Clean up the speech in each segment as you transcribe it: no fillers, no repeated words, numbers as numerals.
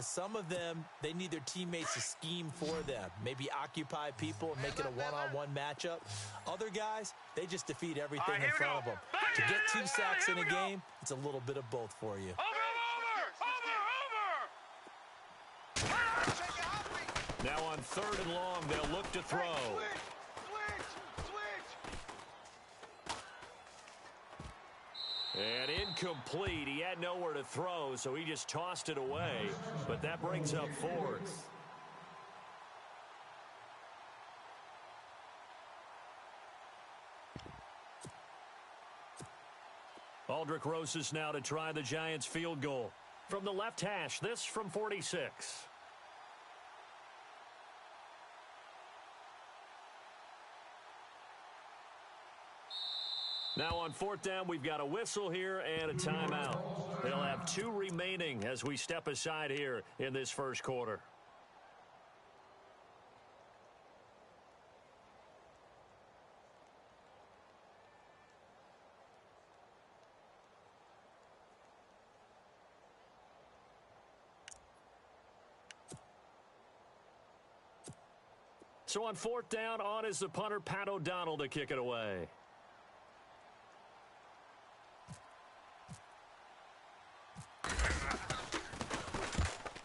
because some of them, they need their teammates to scheme for them. Maybe occupy people and make it a one-on-one matchup. Other guys, they just defeat everything in front of them. To get 2 sacks in a game, it's a little bit of both for you. Now on 3rd and long, they'll look to throw. And incomplete. He had nowhere to throw, so he just tossed it away. But that brings up 4th. Aldrich Rosas now to try the Giants field goal. From the left hash, this from 46. Now on 4th down, we've got a whistle here and a timeout. They'll have 2 remaining as we step aside here in this first quarter. So on 4th down, on is the punter, Pat O'Donnell, to kick it away.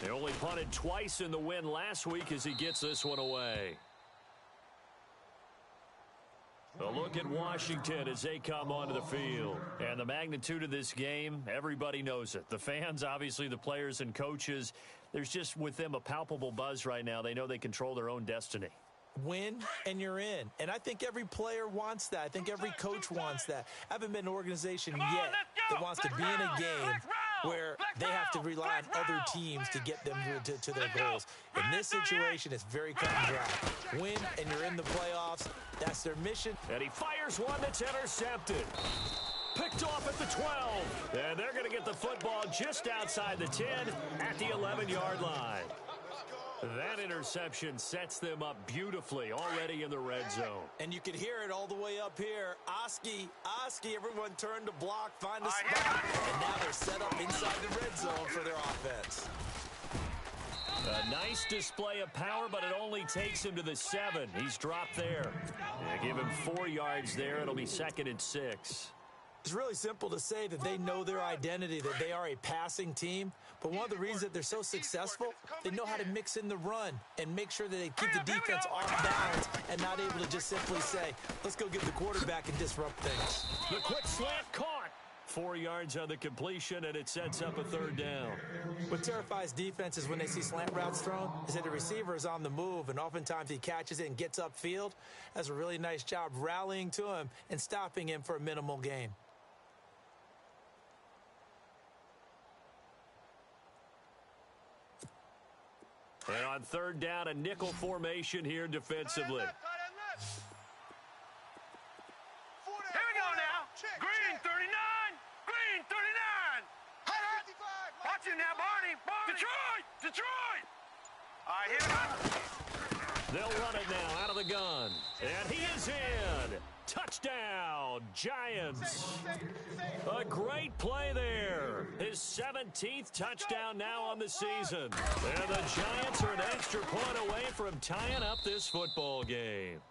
They only punted twice in the win last week as he gets this one away. A look at Washington as they come onto the field. And the magnitude of this game, everybody knows it. The fans, obviously the players and coaches, there's just with them a palpable buzz right now. They know they control their own destiny. Win and you're in. And I think every player wants that. I think every coach wants that. I haven't been an organization yet that wants to be in a game where they have to rely on other teams to get them to their goals. In this situation, it's very cut and dry. Win and you're in the playoffs. That's their mission. And he fires one that's intercepted. Picked off at the 12. And they're going to get the football just outside the 10 at the 11-yard line. That interception sets them up beautifully already in the red zone. And you can hear it all the way up here. Oski, everyone turned to block, find a spot. And now they're set up inside the red zone for their offense. A nice display of power, but it only takes him to the 7. He's dropped there. Give him 4 yards there. It'll be 2nd and 6. It's really simple to say that they know their identity, that they are a passing team. But one of the reasons that they're so successful, they know how to mix in the run and make sure that they keep the defense off balance and not able to just simply say, let's go get the quarterback and disrupt things. The quick slant caught. 4 yards on the completion, and it sets up a 3rd down. What terrifies defenses when they see slant routes thrown is that the receiver is on the move, and oftentimes he catches it and gets upfield. Does a really nice job rallying to him and stopping him for a minimal gain. And on 3rd down, a nickel formation here defensively. Here we go now. Green 39. Green 39. Watch it now, Barney. Detroit. All right, here we go. They'll run it now out of the gun. And he is in. Touchdown, Giants. A great play there. His 17th touchdown now on the season. And the Giants are an extra point away from tying up this football game.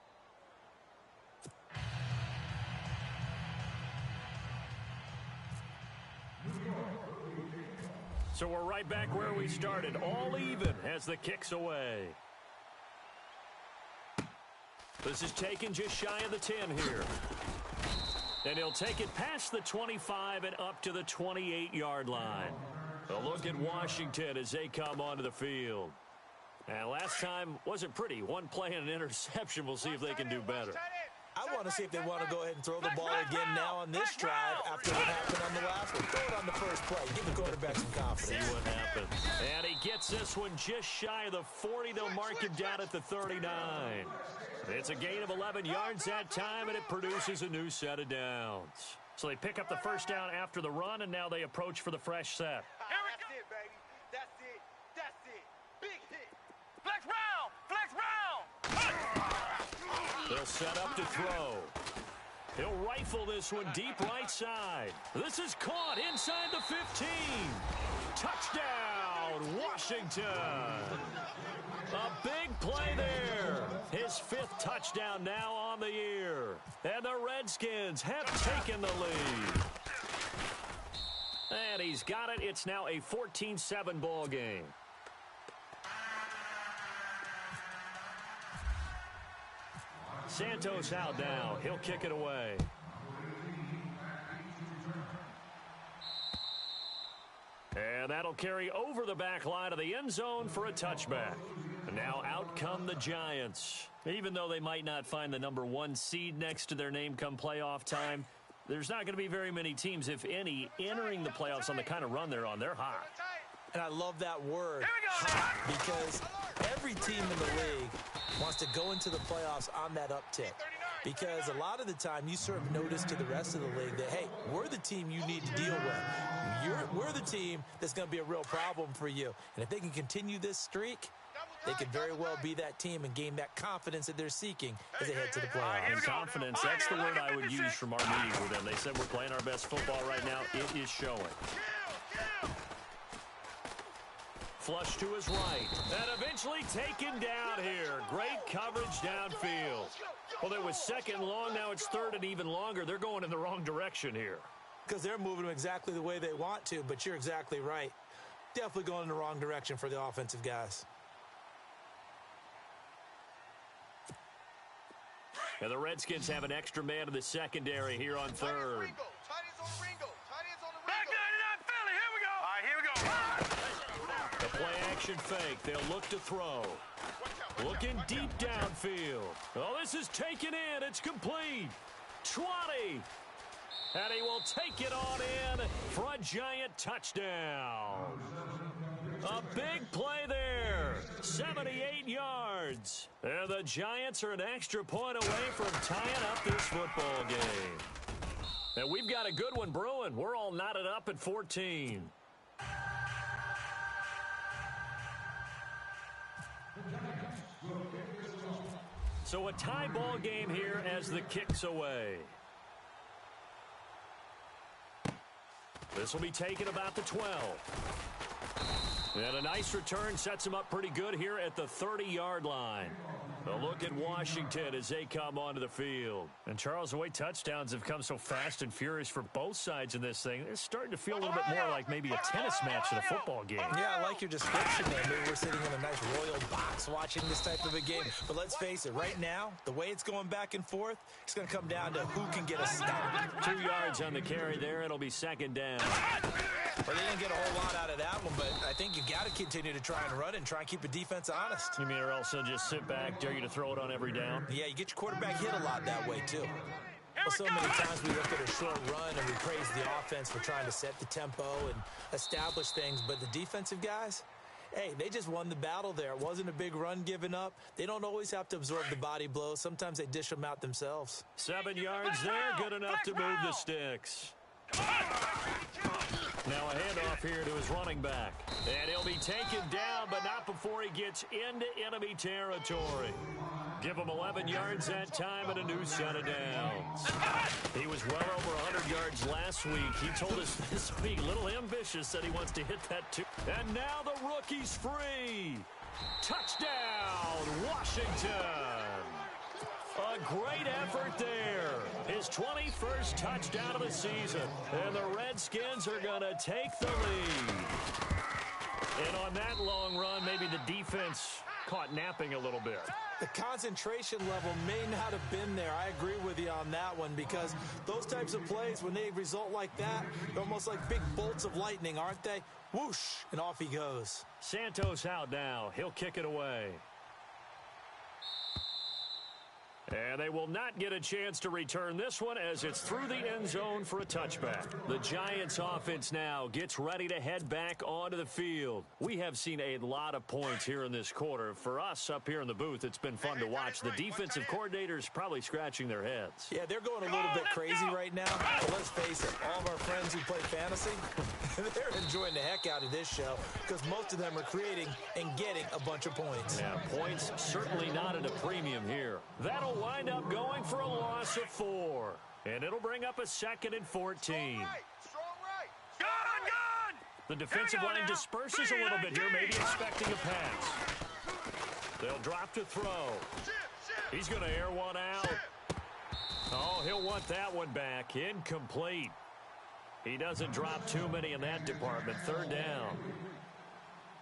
So we're right back where we started, all even as the kick's away. This is taken just shy of the 10 here. And he'll take it past the 25 and up to the 28-yard line. A look at Washington as they come onto the field. And last time wasn't pretty. One play and an interception. We'll see if they can do better. I want to see if they want to go ahead and throw the ball again now on this drive after what happened on the last one. Throw it on the first play. Give the quarterback some confidence. See what happens. And he gets this one just shy of the 40. They'll mark him down at the 39. It's a gain of 11 yards that time, and it produces a new set of downs. So they pick up the first down after the run, and now they approach for the fresh set. That's it, baby. That's it. Big hit. Flex round. They'll set up to throw. He'll rifle this one deep right side. This is caught inside the 15. Touchdown, Washington. A big play there. His 5th touchdown now on the year. And the Redskins have taken the lead. And he's got it. It's now a 14-7 ball game. Santos out now. He'll kick it away. And that'll carry over the back line of the end zone for a touchback. And now out come the Giants. Even though they might not find the number 1 seed next to their name come playoff time, there's not going to be very many teams, if any, entering the playoffs on the kind of run they're on. They're hot. And I love that word, hot, because every team in the league wants to go into the playoffs on that uptick. Because a lot of the time you serve notice to the rest of the league that, hey, we're the team you need to deal with. We're the team that's going to be a real problem for you. And if they can continue this streak, they could very well be that team and gain that confidence that they're seeking as they head to the playoffs. And confidence, that's the word I would use from our meeting with them. They said we're playing our best football right now. It is showing. Flush to his right. And eventually taken down here. Great coverage downfield. Well, it was 2nd long. Now it's 3rd and even longer. They're going in the wrong direction here. Because they're moving them exactly the way they want to, but you're exactly right. Definitely going in the wrong direction for the offensive guys. And the Redskins have an extra man in the secondary here on 3rd. The play-action fake. They'll look to throw. Looking deep downfield. Oh, this is taken in. It's complete. 20. And he will take it on in for a Giant touchdown. A big play there. 78 yards. And the Giants are an extra point away from tying up this football game. And we've got a good one brewing. We're all knotted up at 14. So a tie ball game here as the kick's away. This will be taken about the 12. And a nice return sets him up pretty good here at the 30-yard line. A look at Washington as they come onto the field. And, Charles, the way touchdowns have come so fast and furious for both sides in this thing, it's starting to feel a little bit more like maybe a tennis match than a football game. Yeah, I like your description there. Maybe we're sitting in a nice royal box watching this type of a game. But let's face it, right now, the way it's going back and forth, it's going to come down to who can get a stop. 2 yards on the carry there. It'll be 2nd down. Well, they didn't get a whole lot out of that one, but I think you got to continue to try and run and try and keep the defense honest. You mean or else they'll just sit back, dare you to throw it on every down? Yeah, you get your quarterback hit a lot that way, too. Well, so many times we look at a short run and we praise the offense for trying to set the tempo and establish things, but the defensive guys, hey, they just won the battle there. It wasn't a big run given up. They don't always have to absorb the body blows. Sometimes they dish them out themselves. 7 yards there, good enough to move the sticks. Now a handoff here to his running back. And he'll be taken down, but not before he gets into enemy territory. Give him 11 yards that time and a new set of downs. He was well over 100 yards last week. He told us this week, a little ambitious, that he wants to hit that too. And now the rookie's free. Touchdown, Washington. A great effort there. His 21st touchdown of the season. And the Redskins are going to take the lead. And on that long run, maybe the defense caught napping a little bit. The concentration level may not have been there. I agree with you on that one, because those types of plays, when they result like that, they're almost like big bolts of lightning, aren't they? Whoosh, and off he goes. Santos out now. He'll kick it away. And they will not get a chance to return this one as it's through the end zone for a touchback. The Giants offense now gets ready to head back onto the field. We have seen a lot of points here in this quarter. For us up here in the booth, it's been fun to watch. The defensive coordinators probably scratching their heads. Yeah, they're going a little bit crazy right now. But let's face it, all of our friends who play fantasy, they're enjoying the heck out of this show because most of them are creating and getting a bunch of points. Yeah, points certainly not at a premium here. That'll wind up going for a loss of 4. And it'll bring up a 2nd and 14. Strong right. Gun! The defensive line disperses a little bit here, maybe expecting a pass. They'll drop to throw. He's going to air one out. Oh, he'll want that one back. Incomplete. He doesn't drop too many in that department. Third down.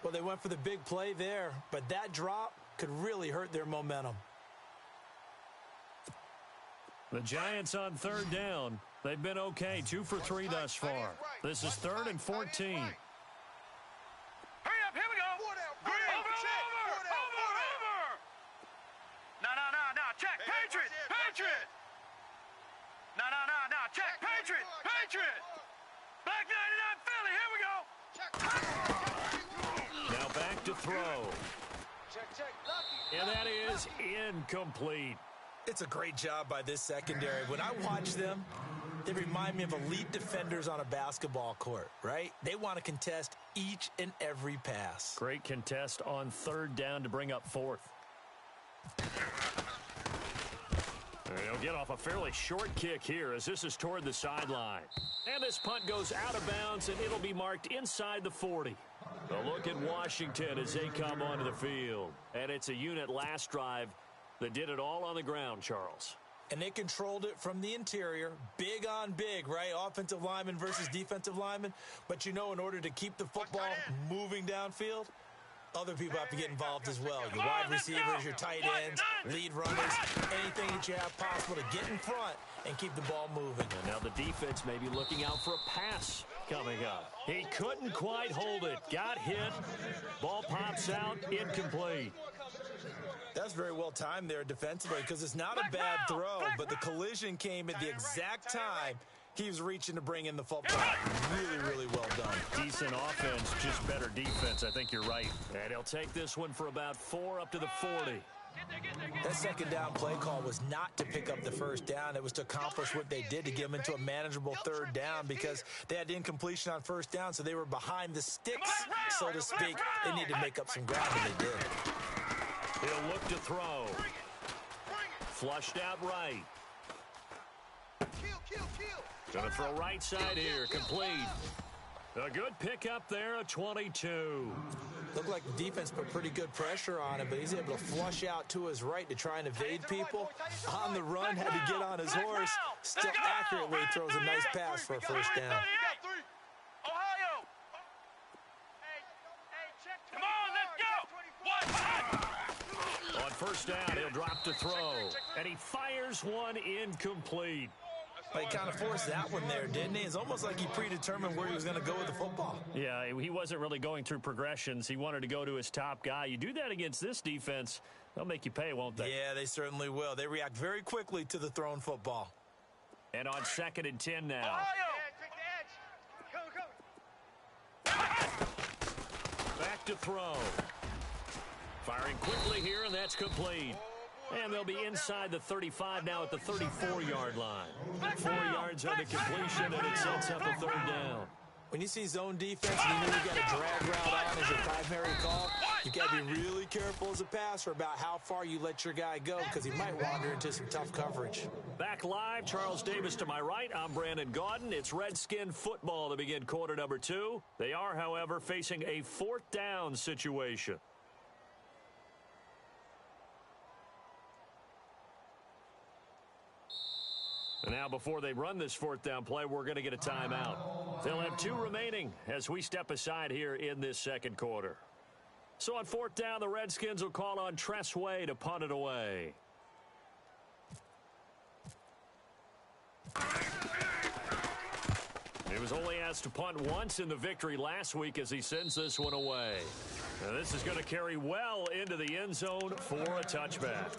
Well, they went for the big play there, but that drop could really hurt their momentum. The Giants on third down. They've been okay, 2 for 3 thus far. This is 3rd and 14. Hurry up, here we go. Over. No, check, Patriot. No, check, Patriot. Black 99 Philly, here we go. Now back to throw. Check, lucky. And that is incomplete. It's a great job by this secondary. When I watch them, they remind me of elite defenders on a basketball court, right? They want to contest each and every pass. Great contest on third down to bring up 4th. They'll get off a fairly short kick here as this is toward the sideline. And this punt goes out of bounds, and it'll be marked inside the 40. A look at Washington as they come onto the field. And it's a unit last drive that did it all on the ground, Charles. And they controlled it from the interior, big on big, right? Offensive lineman versus defensive lineman. But, in order to keep the football moving downfield, other people have to get involved as well. Your wide receivers, your tight ends, lead runners, anything that you have possible to get in front and keep the ball moving. And now the defense may be looking out for a pass coming up. He couldn't quite hold it. Got hit. Ball pops out. Incomplete. That's very well timed there defensively because it's not a bad throw, but the collision came at the exact time he was reaching to bring in the football. Really, really well done. Decent offense, just better defense. I think you're right. And he'll take this one for about 4 up to the 40. That second down play call was not to pick up the first down. It was to accomplish what they did to get them into a manageable third down because they had incompletion on first down, so they were behind the sticks, so to speak. They needed to make up some ground, and they did. He'll look to throw. Flushed out right. Gonna throw right side here. Complete. A good pickup there, a 22. Looked like the defense put pretty good pressure on him, but he's able to flush out to his right to try and evade people. On the run, had to get on his horse. Still accurately throws a nice pass for a first down. On first down, he'll drop to throw. And he fires one incomplete. But he kind of forced that one there, didn't he? It's almost like he predetermined where he was going to go with the football. Yeah, he wasn't really going through progressions. He wanted to go to his top guy. You do that against this defense, they'll make you pay, won't they? Yeah, they certainly will. They react very quickly to the thrown football. And on 2nd and 10 now. Back to throw. Firing quickly here, and that's complete. And they'll be inside the 35 now at the 34-yard line. 4 yards on the completion, and it sets up a third down. When you see zone defense and you know you got a drag route on as your primary call, you got to be really careful as a passer about how far you let your guy go because he might wander into some tough coverage. Back live, Charles Davis to my right. I'm Brandon Gaudin. It's Redskin football to begin quarter number 2. They are, however, facing a 4th down situation. And now before they run this 4th down play, we're going to get a timeout. They'll have 2 remaining as we step aside here in this second quarter. So on 4th down, the Redskins will call on Tress Way to punt it away. He was only asked to punt once in the victory last week as he sends this one away. Now this is going to carry well into the end zone for a touchback.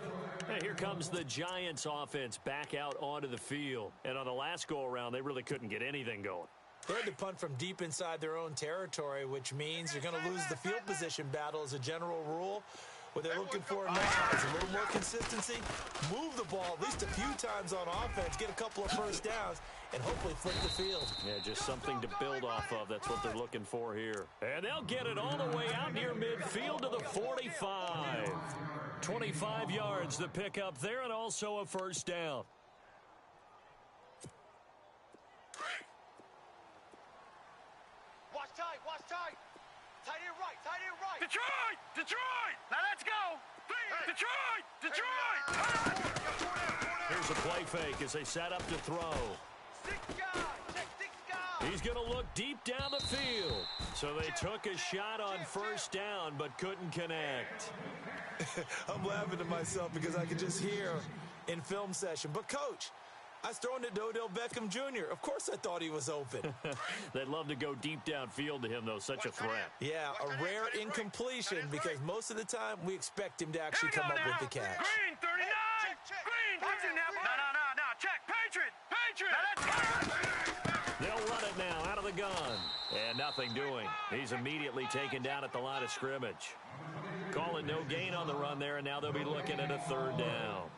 And here comes the Giants offense back out onto the field. And on the last go-around, they really couldn't get anything going. They had to punt from deep inside their own territory, which means you're going to lose the field position battle as a general rule. What they're looking for now is a little more consistency, move the ball at least a few times on offense, get a couple of first downs, and hopefully flip the field. Yeah, just something to build off of. That's what they're looking for here. And they'll get it all the way out near midfield to the 45. 25 yards to pick up there and also a first down. Watch tight, watch Detroit! Detroit! Now let's go! Detroit! Detroit! Here's a play fake as they set up to throw. 6 guys. Check 6 guys. He's going to look deep down the field. So they took a shot on first down but couldn't connect. I'm laughing to myself because I could just hear in film session. But, Coach, I was throwing to Odell Beckham Jr. Of course I thought he was open. They'd love to go deep downfield to him, though. Such a threat. Yeah, a rare incompletion because most of the time we expect him to actually come up with the catch. Green, 39! Green, watch it now. No. Check. Patriot! They'll run it now out of the gun. And nothing doing. He's immediately taken down at the line of scrimmage. Calling no gain on the run there, and now they'll be looking at a third down.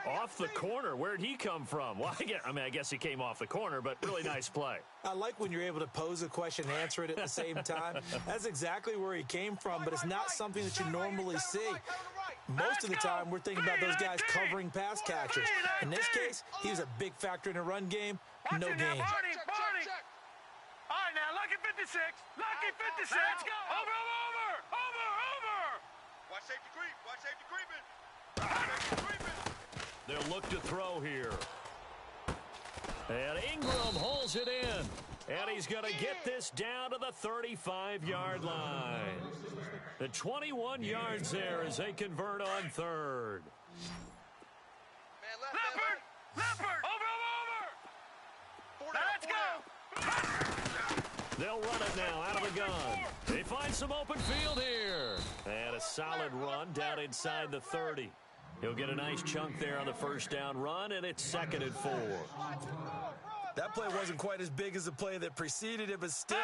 Off the corner. Where'd he come from? Well, I guess he came off the corner, but really nice play. I like when you're able to pose a question and answer it at the same time. That's exactly where he came from, but it's not something that you normally see. Most of the time, we're thinking about those guys covering pass catchers. In this case, he was a big factor in the run game. No gain. Barney. All right, now, lucky 56. Lucky 56. Let's go. Over. Watch safety creep. Watch safety creeping. Safety creeping. They'll look to throw here. And Ingram holds it in. And he's going to get this down to the 35-yard line. The 21 yards there as they convert on third. Leopard. Over. Now, let's go. They'll run it now out of the gun. They find some open field here. And a solid run down inside the 30. He'll get a nice chunk there on the first down run, and it's 2nd and 4. That play wasn't quite as big as the play that preceded it, but still,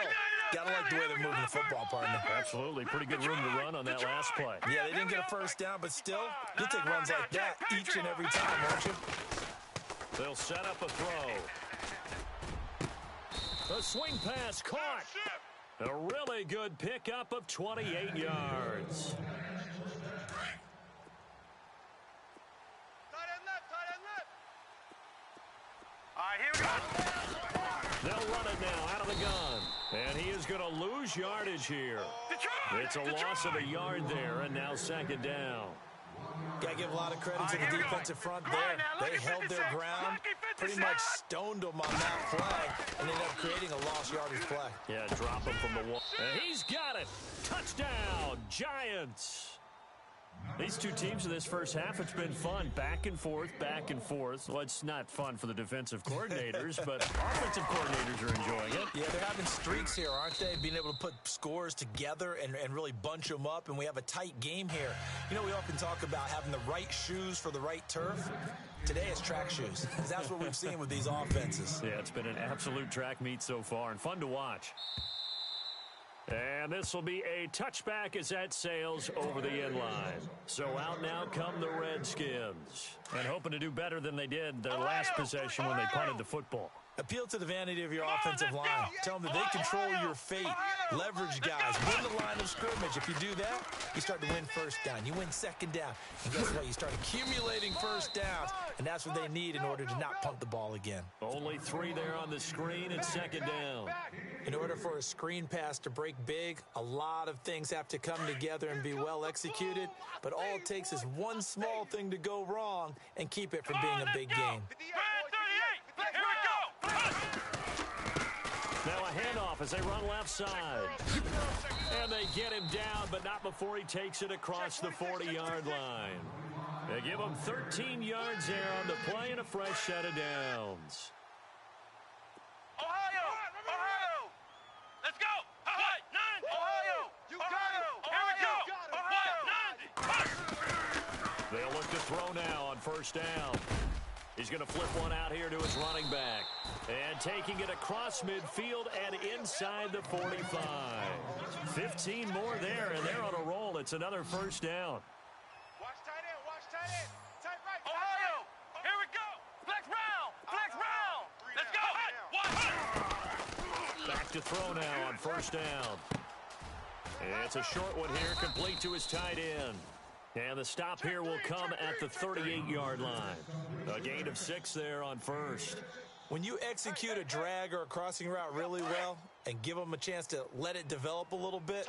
gotta like the way they're moving the football, partner. Absolutely. Pretty good room to run on that last play. Yeah, they didn't get a first down, but still, you'll take runs like that each and every time, won't you? They'll set up a throw. The swing pass caught. A really good pickup of 28 yards. All right, here we go. They'll run it now out of the gun. And he is going to lose yardage here. It's a loss of a yard there, and now 2nd down. Got to give a lot of credit to the defensive front there. They held their ground, pretty much stoned them on that play, and ended up creating a lost yardage play. Yeah, drop him from the wall. And he's got it. Touchdown, Giants. These two teams in this first half, it's been fun. Back and forth. Well, it's not fun for the defensive coordinators, but offensive coordinators are enjoying it. Yeah, they're having streaks here, aren't they? Being able to put scores together and really bunch them up, and we have a tight game here. You know, we often talk about having the right shoes for the right turf. Today it's track shoes, because that's what we've seen with these offenses. Yeah, it's been an absolute track meet so far, and fun to watch. And this will be a touchback as that sails over the end line. So out now come the Redskins. And hoping to do better than they did their last possession when they punted the football. Appeal to the vanity of your offensive line. Tell them that they control your fate. Leverage guys. Win the line of scrimmage. If you do that, you start to win first down. You win 2nd down. And guess what? You start accumulating first downs. And that's what they need in order to not punt the ball again. Only 3 there on the screen and 2nd down. In order for a screen pass to break big, a lot of things have to come together and be well executed. But all it takes is one small thing to go wrong and keep it from being a big game. Now a handoff as they run left side. And they get him down, but not before he takes it across the 40-yard line. They give him 13 yards there on the play and a fresh set of downs. Ohio! Let's go! Ohio! You got it! Here we go! They'll look to throw now on first down. He's going to flip one out here to his running back. And taking it across midfield and inside the 45. 15 more there, and they're on a roll. It's another first down. Watch tight end. Tight right. Ohio! Here we go! Flex round! Let's go! Back to throw now on first down. It's a short one here, complete to his tight end. And the stop here will come at the 38-yard line. A gain of 6 there on first. When you execute a drag or a crossing route really well and give them a chance to let it develop a little bit,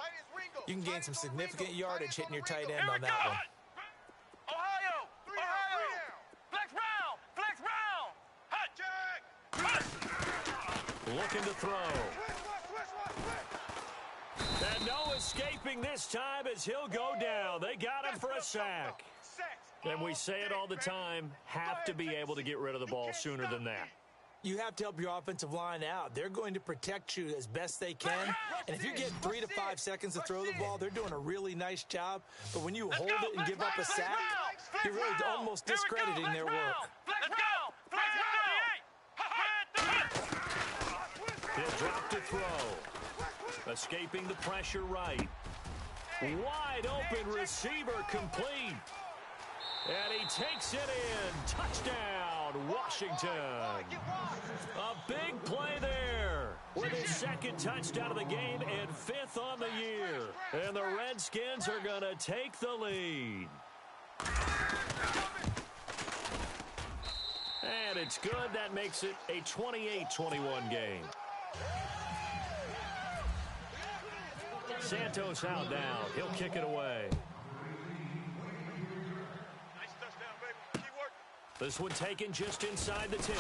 You can gain some significant yardage hitting your tight end on that one. Ohio! Flex round! Flex round! Looking to throw. And no escaping this time as he'll go down. They got him for a sack. And we say it all the time, have to be able to get rid of the ball sooner than that. You have to help your offensive line out. They're going to protect you as best they can. And if you're getting 3 to 5 seconds to throw the ball, they're doing a really nice job. But when you hold it and give up a sack, you're really almost discrediting their work. He'll drop to throw. Escaping the pressure right. Wide open receiver complete. And he takes it in. Touchdown, Washington. A big play there with his second touchdown of the game and 5th on the year. And the Redskins are going to take the lead. And it's good. That makes it a 28-21 game. Santos out now. He'll kick it away. This one taken just inside the 10.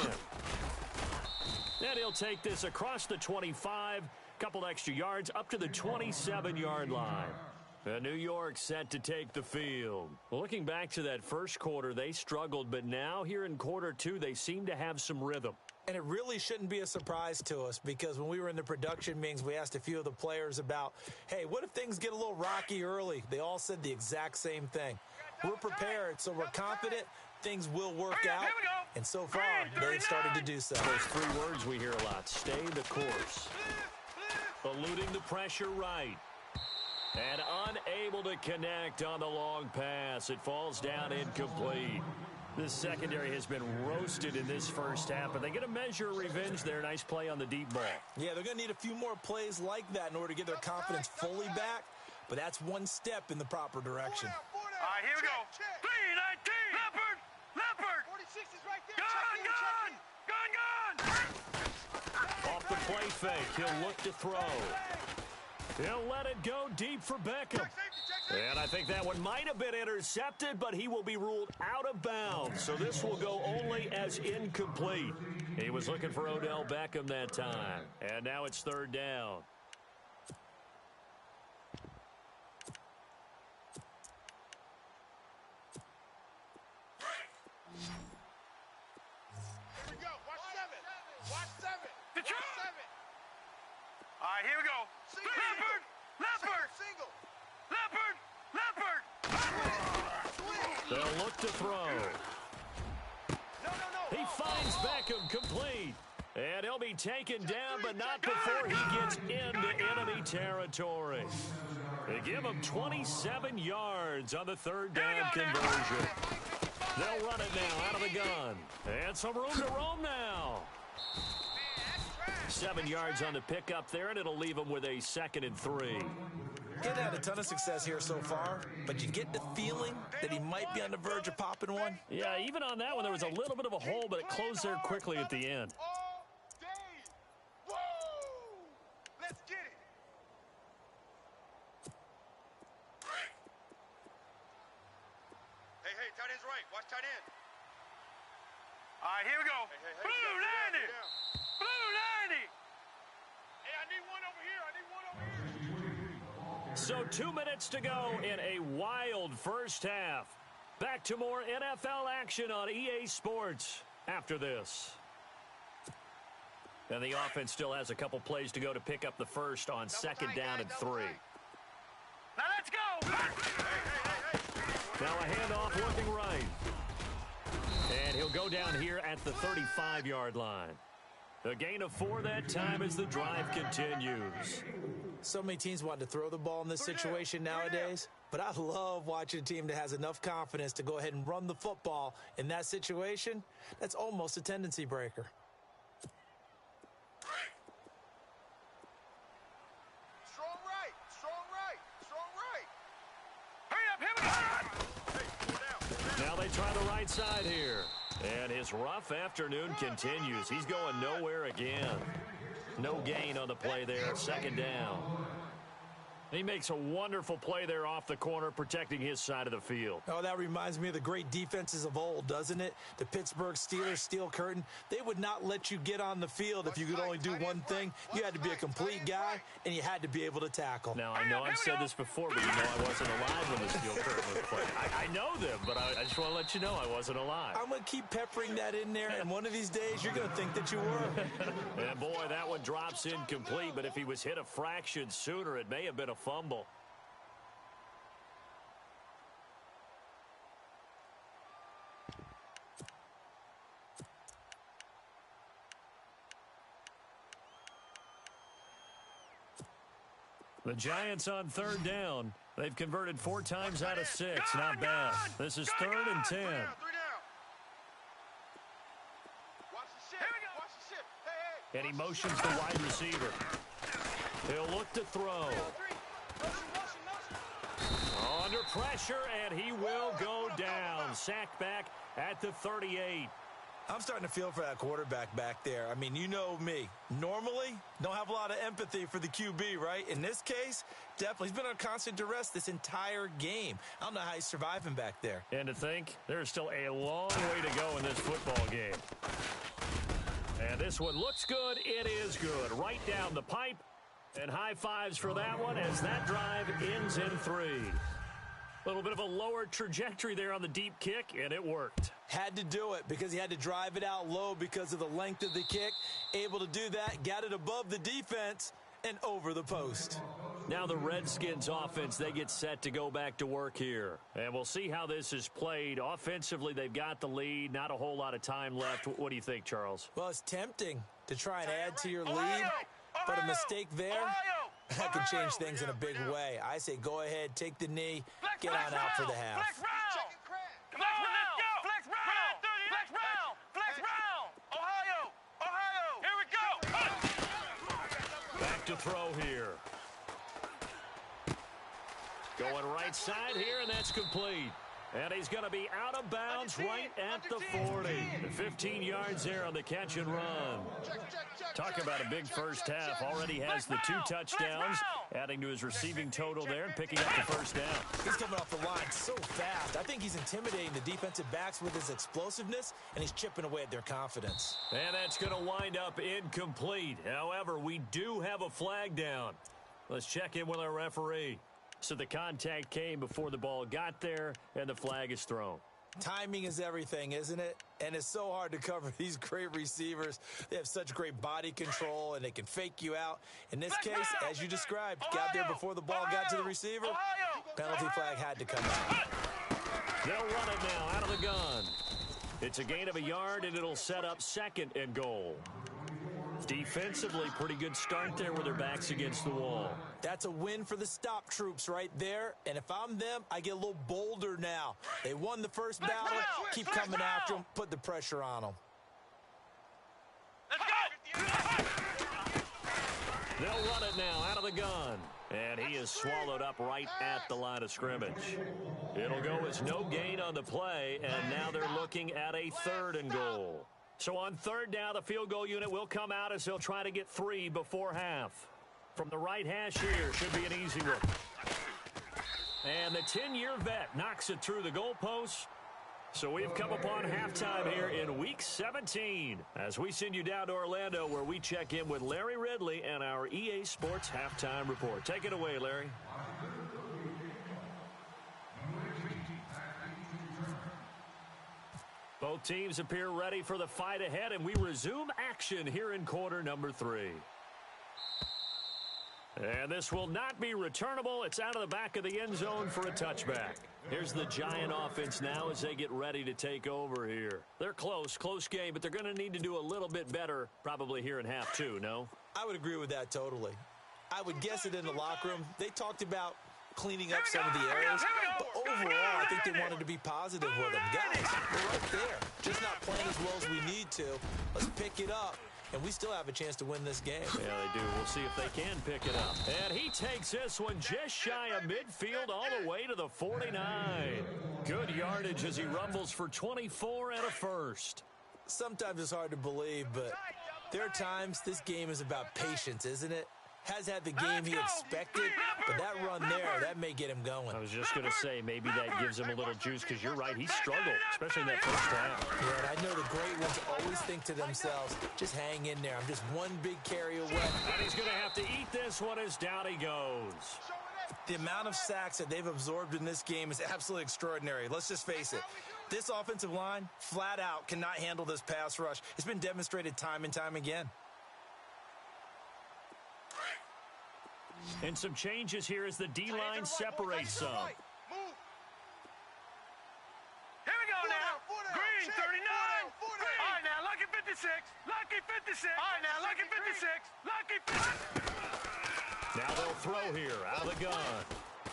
And he'll take this across the 25. Couple extra yards up to the 27-yard line. New York set to take the field. Looking back to that first quarter, they struggled. But now here in quarter 2, they seem to have some rhythm. And it really shouldn't be a surprise to us because when we were in the production meetings, we asked a few of the players about, hey, what if things get a little rocky early? They all said the exact same thing. We're prepared, so we're confident things will work out. And so far, they've started to do so. Those 3 words we hear a lot. Stay the course. Eluding the pressure right. And unable to connect on the long pass. It falls down incomplete. This secondary has been roasted in this first half, but they get a measure of revenge there. Nice play on the deep ball. Yeah, they're going to need a few more plays like that in order to get their confidence fully back, but that's one step in the proper direction. All right, here we go. 3-19. Leopard. 46 is right there. Gun. Off the play fake, he'll look to throw. He'll let it go deep for Beckham. And I think that one might have been intercepted, but he will be ruled out of bounds. So this will go only as incomplete. He was looking for Odell Beckham that time. And now it's 3rd down. Here we go. Watch 7. All right, here we go. Leopard. Single. Leopard. They'll look to throw. No. He finds Beckham complete. And he'll be taken down, but not before he gets into enemy territory. They give him 27 yards on the 3rd down conversion. They'll run it now out of the gun. And some room to roam now. 7 yards on the pickup there, and it'll leave him with a 2nd and 3. He's had a ton of success here so far, but you get the feeling that he might be on the verge of popping one. Yeah, even on that one, there was a little bit of a hole, but it closed there quickly at the end. Let's get it. Hey, tight end's right. Watch tight end. All right, here we go. Blue 90. Blue 90. Hey, I need one over here. So 2 minutes to go in a wild first half. Back to more NFL action on EA Sports after this. And the offense still has a couple plays to go to pick up the first on 2nd down and 3. Now let's go. Now a handoff looking right. And he'll go down here at the 35-yard line. A gain of 4 that time as the drive continues. So many teams want to throw the ball in this situation nowadays, but I love watching a team that has enough confidence to go ahead and run the football in that situation. That's almost a tendency breaker. Strong right. Hurry up, here we go. Now they try the right side here. And his rough afternoon continues. He's going nowhere again. No gain on the play there, 2nd down. He makes a wonderful play there off the corner, protecting his side of the field. Oh, that reminds me of the great defenses of old, doesn't it? The Pittsburgh Steelers steel curtain. They would not let you get on the field if you could only do one thing. You had to be a complete guy, and you had to be able to tackle. Now, I know I've said this before, but you know I wasn't alive when the steel curtain was played. I know them, but I just want to let you know I wasn't alive. I'm going to keep peppering that in there, and one of these days you're going to think that you were. And boy, that one drops incomplete, but if he was hit a fraction sooner, it may have been a fumble. The Giants on third down. They've converted 4 times out of 6. Not bad. This is 3rd and 10. And he motions the wide receiver. He'll look to throw. Under pressure, and he will go down. Sacked back at the 38. I'm starting to feel for that quarterback back there. I mean, you know me. Normally, don't have a lot of empathy for the QB, right? In this case, definitely. He's been on constant duress this entire game. I don't know how he's surviving back there. And to think, there's still a long way to go in this football game. And this one looks good. It is good. Right down the pipe. And high fives for that one as that drive ends in 3. A little bit of a lower trajectory there on the deep kick, and it worked. Had to do it because he had to drive it out low because of the length of the kick. Able to do that, got it above the defense and over the post. Now the Redskins offense, they get set to go back to work here. And we'll see how this is played. Offensively, they've got the lead. Not a whole lot of time left. What do you think, Charles? Well, it's tempting to try and add to your lead, but a mistake there, that could change things in a big way. I say go ahead, take the knee, get on out for the half. Flex round! Come on, let's go! Flex round! Flex round! Flex round! Ohio! Here we go! Back to throw here. Going right side here, and that's complete. And he's going to be out of bounds right at the 40. 15 yards there on the catch and run. Talk about a big first half. Already has the 2 touchdowns, adding to his receiving total there and picking up the first down. He's coming off the line so fast. I think he's intimidating the defensive backs with his explosiveness, and he's chipping away at their confidence. And that's going to wind up incomplete. However, we do have a flag down. Let's check in with our referee. So the contact came before the ball got there, and the flag is thrown. Timing is everything, isn't it? And it's so hard to cover these great receivers. They have such great body control, and they can fake you out. In this case, as you described, got there before the ball got to the receiver. Penalty flag had to come out. They'll run it now out of the gun. It's a gain of 1 yard, and it'll set up 2nd and goal. Defensively, pretty good start there with their backs against the wall. That's a win for the stop troops right there. And if I'm them, I get a little bolder now. They won the first battle. Keep coming after them. Put the pressure on them. Let's go! They'll run it now out of the gun. And he is swallowed up right at the line of scrimmage. It'll go as no gain on the play, and now they're looking at a 3rd and goal. So on 3rd down, the field goal unit will come out as they'll try to get 3 before half. From the right hash here, should be an easy one. And the 10-year vet knocks it through the goalpost. So we've come upon halftime here in Week 17 as we send you down to Orlando where we check in with Larry Ridley and our EA Sports Halftime Report. Take it away, Larry. Both teams appear ready for the fight ahead, and we resume action here in quarter number 3. And this will not be returnable. It's out of the back of the end zone for a touchback. Here's the Giant offense now as they get ready to take over here. They're close game, but they're going to need to do a little bit better probably here in half 2, no? I would agree with that totally. I would guess it in the locker room. They talked about cleaning up some of the errors, but overall, I think they wanted to be positive with them. Guys, we're right there. Just not playing as well as we need to. Let's pick it up, and we still have a chance to win this game. Yeah, they do. We'll see if they can pick it up. And he takes this one just shy of midfield all the way to the 49. Good yardage as he rumbles for 24 and a first. Sometimes it's hard to believe, but there are times this game is about patience, isn't it? has had the game he expected, but that run there, that may get him going. I was just going to say, maybe that gives him a little juice, because you're right, he struggled, especially in that first half. Yeah, and I know the great ones always think to themselves, just hang in there. I'm just one big carry away. And he's going to have to eat this one as down he goes. The amount of sacks that they've absorbed in this game is absolutely extraordinary. Let's just face it. This offensive line, flat out, cannot handle this pass rush. It's been demonstrated time and time again. And some changes here as the D-line separates some. Here we go now. Green, 39. All right, now, lucky 56. Lucky 56. All right, now, lucky 56. Lucky 56. Now they'll throw here out of the gun.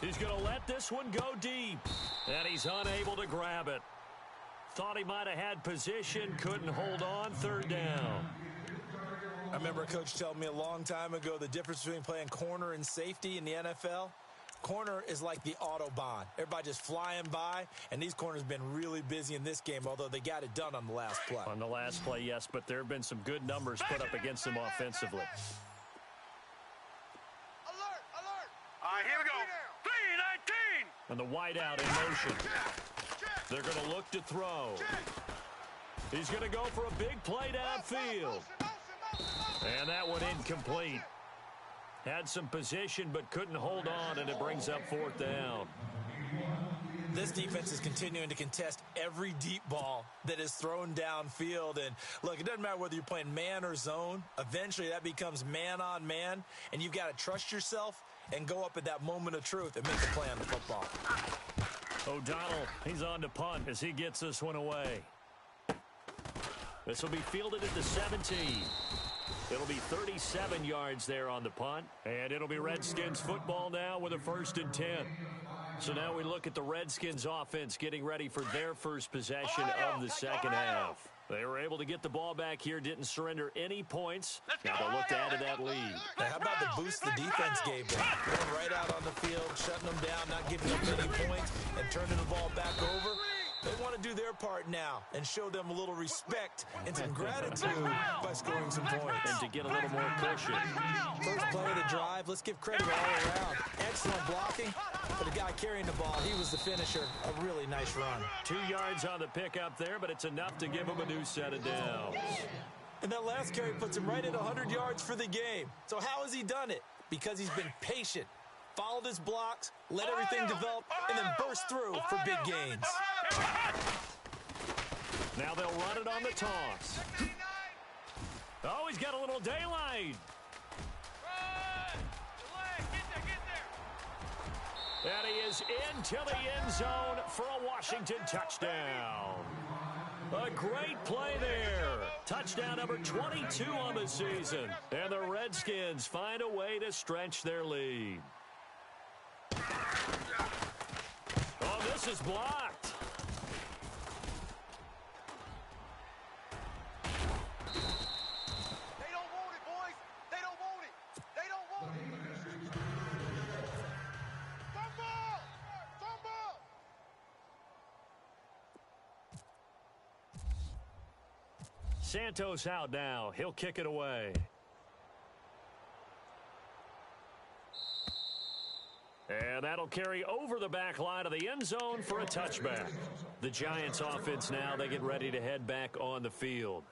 He's going to let this one go deep. And he's unable to grab it. Thought he might have had position, couldn't hold on, third down. I remember a coach telling me a long time ago the difference between playing corner and safety in the NFL. Corner is like the Autobahn. Everybody just flying by, and these corners have been really busy in this game, although they got it done on the last play. On the last play, yes, but there have been some good numbers put up against them offensively. Alert, alert. All right, here we go. 3-19. And the wideout in motion. They're going to look to throw. He's going to go for a big play downfield. And that one incomplete. Had some position but couldn't hold on, and it brings up fourth down. This defense is continuing to contest every deep ball that is thrown downfield. And look, it doesn't matter whether you're playing man or zone. Eventually that becomes man on man, and you've got to trust yourself and go up at that moment of truth and make a play on the football. O'Donnell, he's on to punt as he gets this one away. This will be fielded at the 17. It'll be 37 yards there on the punt, and it'll be Redskins football now with a 1st and 10. So now we look at the Redskins offense getting ready for their first possession of the second half. They were able to get the ball back here, didn't surrender any points. Now they'll look to add to that lead. Now, how about the boost the defense gave them? Going right out on the field, shutting them down, not giving them any points, and turning the ball back over. They want to do their part now and show them a little respect and some gratitude by scoring some points. And to get a little more cushion. First play of the drive, let's give credit all around. Excellent blocking, but the guy carrying the ball, he was the finisher. A really nice run. 2 yards on the pickup there, but it's enough to give him a new set of downs. And that last carry puts him right at 100 yards for the game. So how has he done it? Because he's been patient, followed his blocks, let everything develop, and then burst through for big gains. Now they'll run it on the toss. Oh, he's got a little daylight. And he is into the end zone for a Washington touchdown. A great play there. Touchdown number 22 on the season. And the Redskins find a way to stretch their lead. Oh, this is blocked. They don't want it, boys. They don't want it. They don't want it. Fumble! Fumble! Santos out now. He'll kick it away. And that'll carry over the back line of the end zone for a touchback. The Giants offense now, they get ready to head back on the field.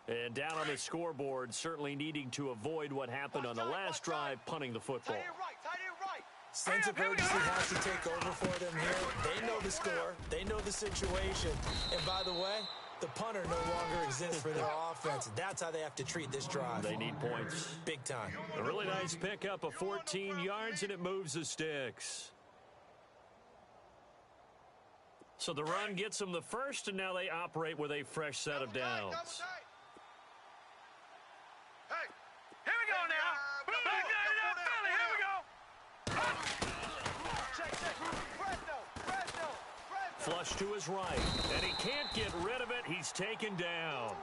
And down on the scoreboard, certainly needing to avoid what happened on the last drive, punting the football. Tight end right. Sense of urgency has to take over for them here. They know the score. They know the situation. And by the way, the punter no longer exists for their offense. That's how they have to treat this drive. They need points. Big time. A really nice pickup of 14 yards, and it moves the sticks. So the run gets them the first, and now they operate with a fresh set of downs. Hey, here we go now. Back down, Philly. Here we go. Check. Fresno. Flush to his right, and he can't get rid of it. He's taken down.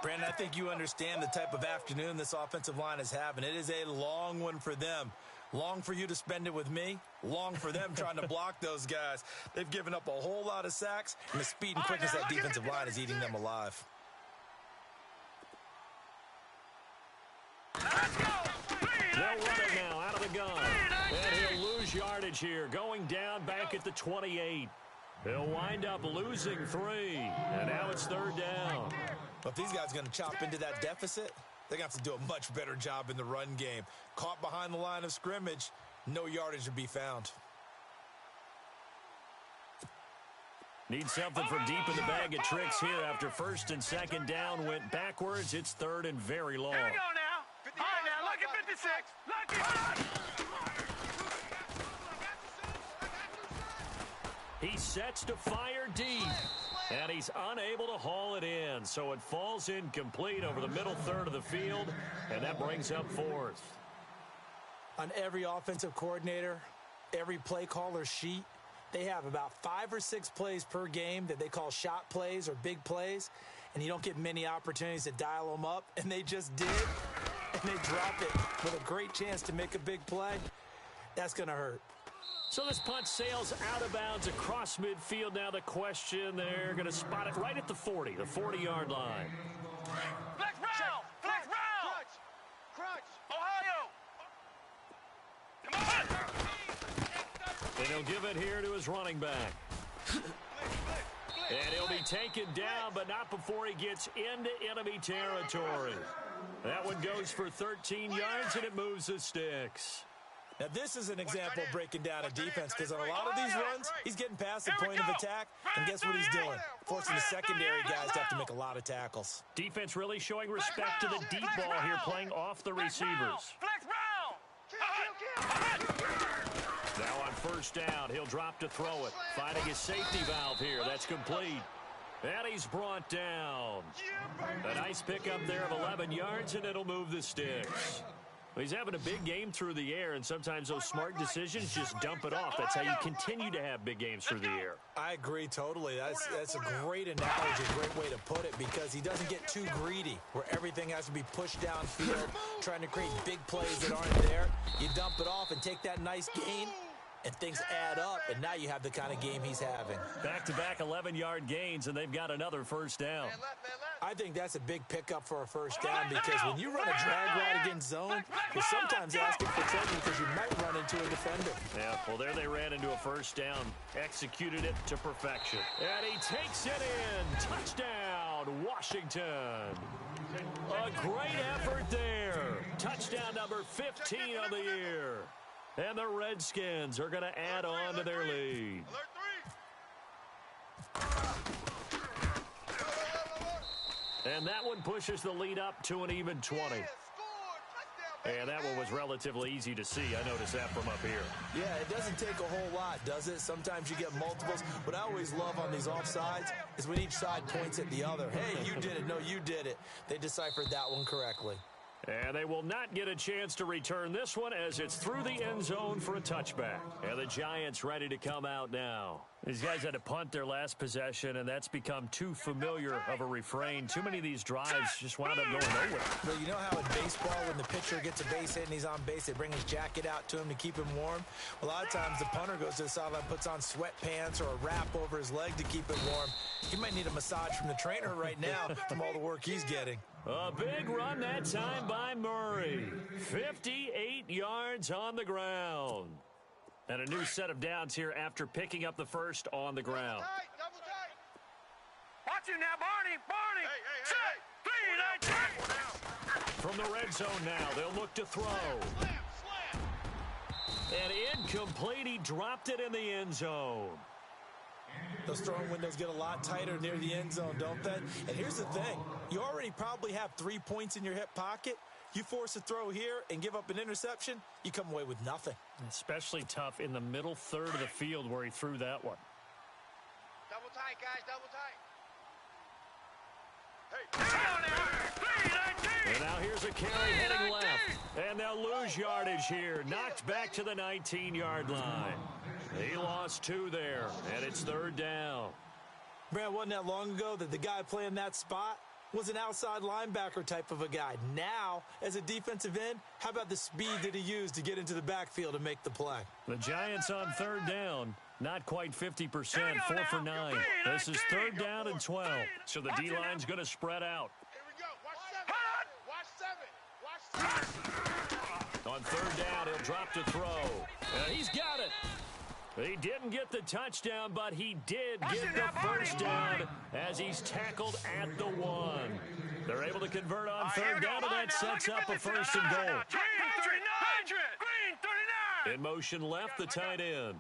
Brandon, I think you understand the type of afternoon this offensive line is having. It is a long one for them. Long for you to spend it with me. Long for them trying to block those guys. They've given up a whole lot of sacks, and the speed and quickness of that defensive line is eating them alive. Let's go. They'll run it now. gun. And he'll lose yardage here, going down back at the 28. He'll wind up losing 3. And now it's third down. Well, if these guys are going to chop into that deficit, they're going to have to do a much better job in the run game. Caught behind the line of scrimmage, no yardage to be found. Need something for deep in the bag of tricks here after first and second down went backwards. It's third and very long. Here we go now. All right, now, lucky 56. Lucky. He sets to fire deep, and he's unable to haul it in. So it falls incomplete over the middle third of the field, and that brings up fourth. On every offensive coordinator, every play caller sheet, they have about 5 or 6 plays per game that they call shot plays or big plays, and you don't get many opportunities to dial them up, and they just did, and they drop it with a great chance to make a big play. That's going to hurt. So this punt sails out of bounds across midfield. Now the question, they're going to spot it right at the 40, the 40-yard line. Flex round! Flex round! Crunch! Ohio! Come on! And he'll give it here to his running back. And he'll be taken down, but not before he gets into enemy territory. That one goes for 13 yards, and it moves the sticks. Now, this is an example of breaking down a defense, because on a lot of these runs, he's getting past the point of attack, and guess what he's doing? Forcing the secondary guys to have to make a lot of tackles. Defense really showing respect to the deep ball here, playing off the receivers. Flex round! Now on first down, he'll drop to throw it. Finding his safety valve here. That's complete. And he's brought down. A nice pickup there of 11 yards, and it'll move the sticks. He's having a big game through the air, and sometimes those smart decisions just dump it off. That's how you continue to have big games through the air. I agree totally. That's a great analogy, a great way to put it, because he doesn't get too greedy where everything has to be pushed downfield, trying to create big plays that aren't there. You dump it off and take that nice gain, and things add up, and now you have the kind of game he's having. Back-to-back 11-yard gains, and they've got another first down. I think that's a big pickup for a first down, because when you run a drag route against zone, you're sometimes asking for trouble because you might run into a defender. Yeah, well, there they ran into a first down. Executed it to perfection. And he takes it in. Touchdown, Washington. A great effort there. Touchdown number 15 on the year. And the Redskins are going to add on to their lead. And that one pushes the lead up to an even 20. And that one was relatively easy to see. I noticed that from up here. Yeah, it doesn't take a whole lot, does it? Sometimes you get multiples. What I always love on these offsides is when each side points at the other. Hey, you did it. No, you did it. They deciphered that one correctly. And they will not get a chance to return this one as it's through the end zone for a touchback. And the Giants ready to come out now. These guys had to punt their last possession, and that's become too familiar of a refrain. Too many of these drives just wound up going nowhere. Well, you know how in baseball, when the pitcher gets a base hit and he's on base, they bring his jacket out to him to keep him warm? Well, a lot of times the punter goes to the sideline, puts on sweatpants or a wrap over his leg to keep it warm. He might need a massage from the trainer right now from all the work he's getting. A big run that time by Murray. 58 yards on the ground. And a new set of downs here after picking up the first on the ground. Double tight. Watch him now, Barney. Set. 3, 9, 10. From the red zone now, they'll look to throw. Slam. And incomplete. He dropped it in the end zone. Those throwing windows get a lot tighter near the end zone, don't they? And here's the thing. You already probably have 3 points in your hip pocket. You force a throw here and give up an interception, you come away with nothing. Especially tough in the middle third of the field where he threw that one. Double tight, guys. Double tight. And now here's a carry heading left. And they'll lose yardage here. Knocked back to the 19-yard line. He lost 2 there, and it's third down. Brad, wasn't that long ago that the guy playing that spot was an outside linebacker type of a guy? Now, as a defensive end, how about the speed that he used to get into the backfield and make the play? The Giants on third down. Not quite 50%, 4 for 9. This is third down and 12. So the D-line's going to spread out. Here we go. Watch 7. Watch 7. Watch 7. On third third down. He'll drop to throw. He's got it. He didn't get the touchdown, but he did get the first down as he's tackled at the 1. They're able to convert on third down, and that sets up a first and goal. In motion left, the tight end.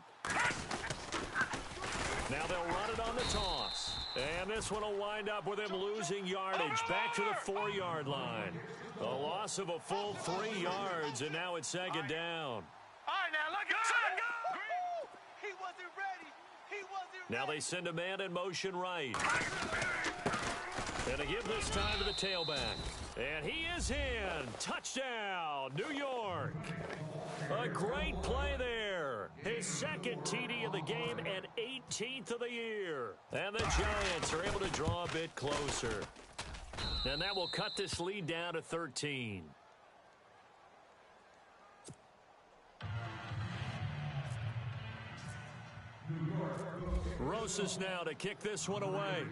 Now they'll run it on the toss. And this one will wind up with him losing yardage back to the 4-yard line. A loss of a full 3 yards, and now it's second down. Now they send a man in motion right. And they give this time to the tailback. And he is in. Touchdown, New York. A great play there. His second TD of the game and 18th of the year. And the Giants are able to draw a bit closer. And that will cut this lead down to 13. Rosas now to kick this one away.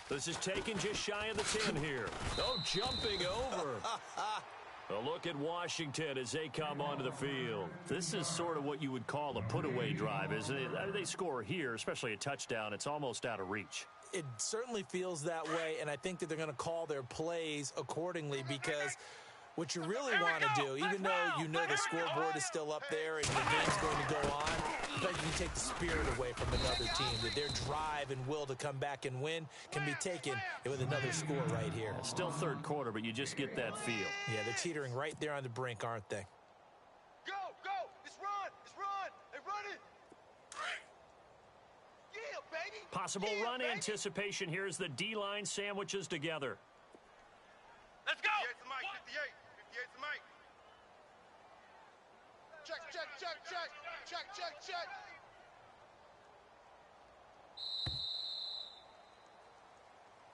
This is taken just shy of the 10 here. Oh, jumping over. A look at Washington as they come onto the field. This is sort of what you would call a put-away drive, isn't it? I mean, they score here, especially a touchdown. It's almost out of reach. It certainly feels that way, and I think that they're going to call their plays accordingly because what you really want to do, even though you know the scoreboard is still up there and the game's going to go on, but you can take the spirit away from another team. That their drive and will to come back and win can be taken with another score right here. Still third quarter, but you just get that feel. Yeah, they're teetering right there on the brink, aren't they? Go! Let's run! Hey, run it! Yeah, baby! Possible run anticipation here as the D-line sandwiches together. Let's go! 58 to Mike, 58 to Mike. Check.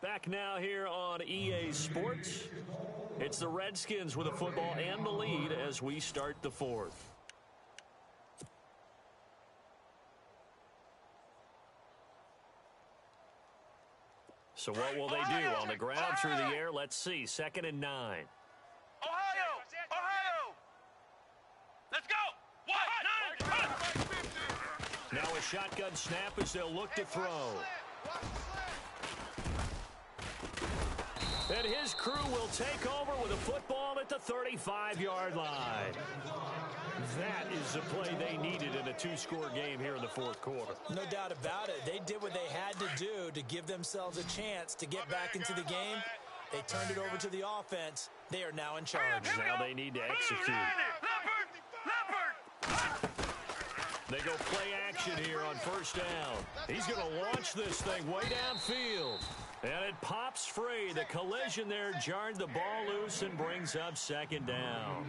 Back now here on EA Sports. It's the Redskins with the football and the lead as we start the fourth. So what will they do? On the ground, through the air, let's see. 2nd and 9. Ohio! Let's go! Now a shotgun snap as they'll look to throw. And his crew will take over with a football at the 35-yard line. That is the play they needed in a 2-score game here in the fourth quarter. No doubt about it. They did what they had to do to give themselves a chance to get back into the game. They turned it over to the offense. They are now in charge. Now they need to execute. They go play action here on first down. He's going to launch this thing way downfield. And it pops free. The collision there jarred the ball loose and brings up 2nd down.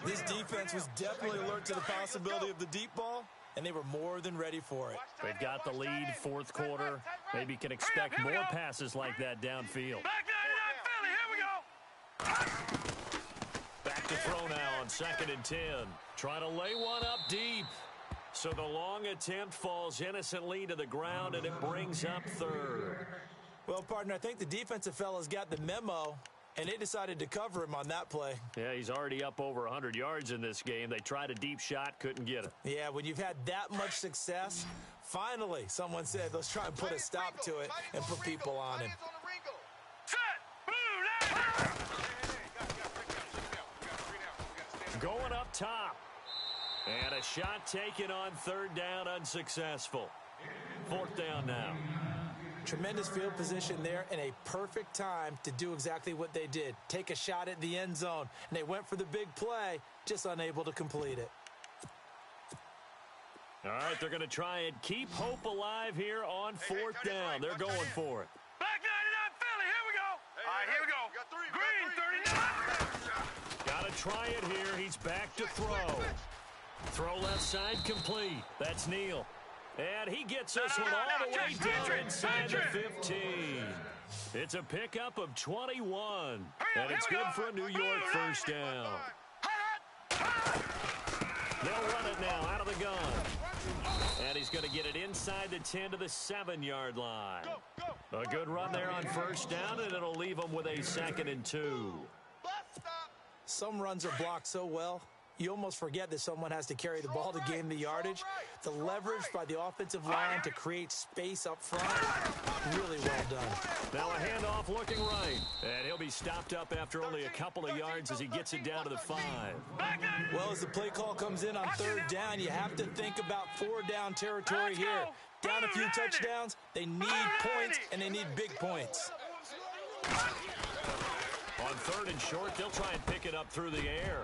This defense was definitely alert to the possibility of the deep ball, and they were more than ready for it. They've got the lead, fourth quarter. Maybe can expect more passes like that downfield. Back 99 Philly, here we go. Back to throw now on 2nd and 10. Trying to lay one up deep. So the long attempt falls innocently to the ground, and it brings up 3rd. Well, partner, I think the defensive fellas got the memo, and they decided to cover him on that play. Yeah, he's already up over 100 yards in this game. They tried a deep shot, couldn't get it. Yeah, when you've had that much success, finally, someone said, let's try and put a stop to it and put people on him. Going up top. And a shot taken on 3rd down, unsuccessful. 4th down now. Tremendous field position there and a perfect time to do exactly what they did. Take a shot at the end zone. And they went for the big play, just unable to complete it. All right, they're going to try and keep hope alive here on 4th down. They're going for it. Back 99 Philly, here we go. All right, here we go. Green 39. Got to try it here. He's back to throw. Throw left side complete. That's Neal. And he gets this one all the way down inside the 15. It's a pickup of 21. And it's good for a New York first down. They'll run it now out of the gun. And he's going to get it inside the 10 to the 7-yard line. A good run there on first down, and it'll leave them with a 2nd and 2. Some runs are blocked so well, you almost forget that someone has to carry the ball to gain the yardage. The leverage by the offensive line to create space up front, really well done. Now a handoff looking right. And he'll be stopped up after only a couple of yards as he gets it down to the 5. Well, as the play call comes in on 3rd down, you have to think about 4-down territory here. Down a few touchdowns, they need points, and they need big points. On 3rd and short, they'll try and pick it up through the air.